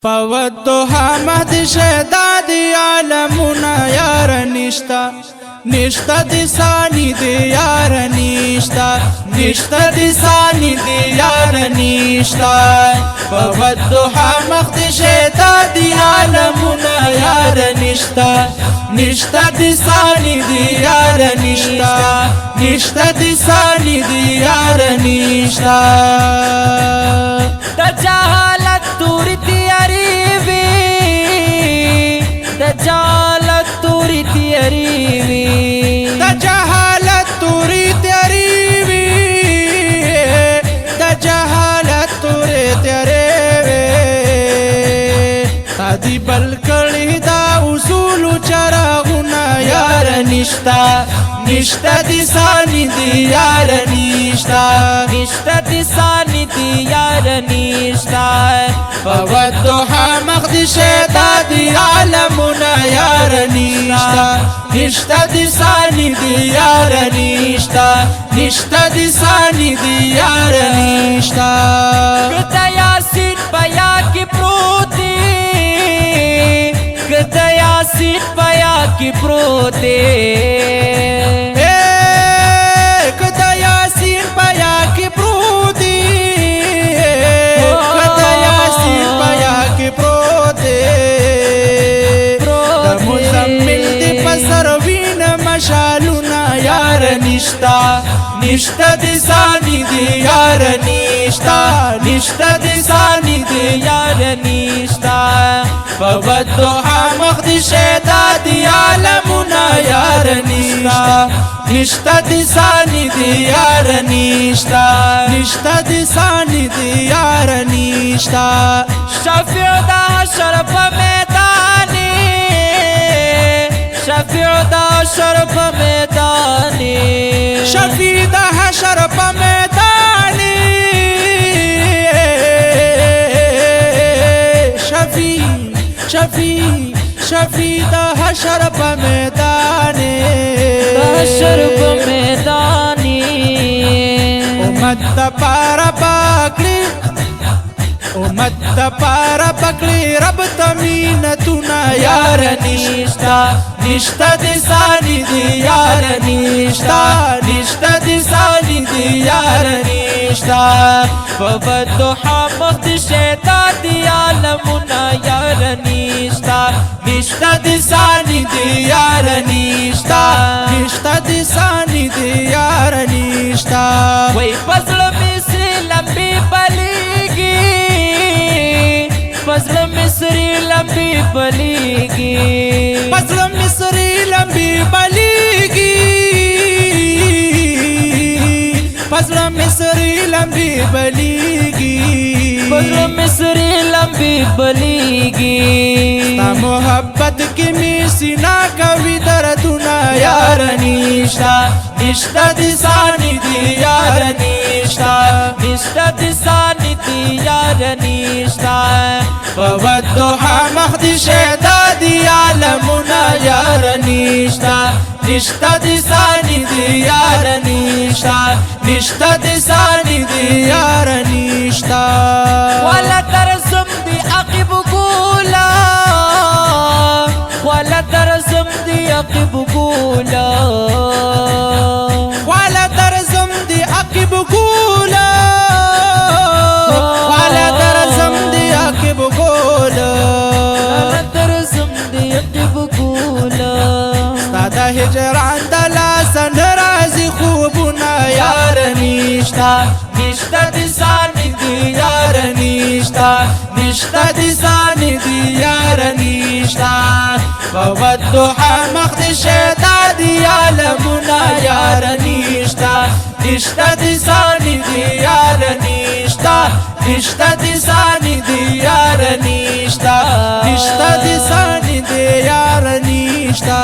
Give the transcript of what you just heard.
فودها مهد شداد عالمنا یار نشتا نشتا دی ثانی دی یار نشتا نشتا دی ثانی دی یار نشتا فودها مهد شداد عالمنا یار نشتا نشتا دی ثانی دی یار نشتا نشتا دی ثانی دی یار نشتا تجاهلت توری تیاری وی تجاهلت توری تیاری وی تجاهلت توری تیاری وی تجاهلت توری تیاری وی تادی بلکڑی دا اصول چراغونا یار نشتا نشتا دی ثانی دی یار نشتا نشتا دی ثانی دی یار نشتا فودها مخد شداد عالمنا یار نشتا نشتا دی ثانی دی یار نشتا نشتا دی ثانی دی یار نشتا کتا یاسین پیا کی پروتی کتا یاسین پیا کی پروتی کتا یاسین پیا کی پروتی کتا یاسین پیا کی پروتی دا مزمل دی پسروین مشالونا یار نشتا نشتا دی ثانی دی یار نشتا نشتا دی ثانی دی یار نشتا فودها مخد شداد عالمنا یار نشتا نشتا دی ثانی دی یار نشتا نشتا دی ثانی دی یار نشتا شفیع دا حشر پا میدانی شفیع دا حشر پا میدانی شفیع دا حشر پا میدانی شفیع دا حشر پا میدانی حشر پا میدانی امت دا پارا پاکلی امت دا پارا پکلی رب تمینتونا یار نشتا نشتا دی ثانی دی یار نشتا نشتا دی ثانی دی یار نشتا فودها مخد شداد عالمنا یار نشتا نشتا دی ثانی دی یار نشتا نشتا دی ثانی دی یار نشتا وی فضل مصری لمبی بلیگی فضل مصری لمبی بلیگی فضل مصری لمبی بلیگی فضل مصری لمبی بلیگی فضل مصری لمبی بلیگی تا محبت کی می سینا کوي دردونا یار نشتا نشتا دی ثانی دی یار نشتا نشتا دی ثانی دی یار نشتا فودها مخد شداد عالمنا یار نشتا نشتا دی ثانی دی یار نشتا نشتا دی ثانی دی یار نشتا ولا ترسم دی عقب گولا ولا ترسم دی عقب گولا ولا ترسم دی عقب گولا ولا ترسم دی عقب گولا ولا ترسم دی عقب گولا ستا هجران دلا سنرازی خوبونا یار نشتا نشتا دی ثانی دی یار نشتا نشتا دی ثانی دی یار نشتا فودها مخد شداد عالمنا یار نشتا نشتا دی ثانی دی یار نشتا نشتا دی ثانی دی یار نشتا نشتا دی ثانی دی یار نشتا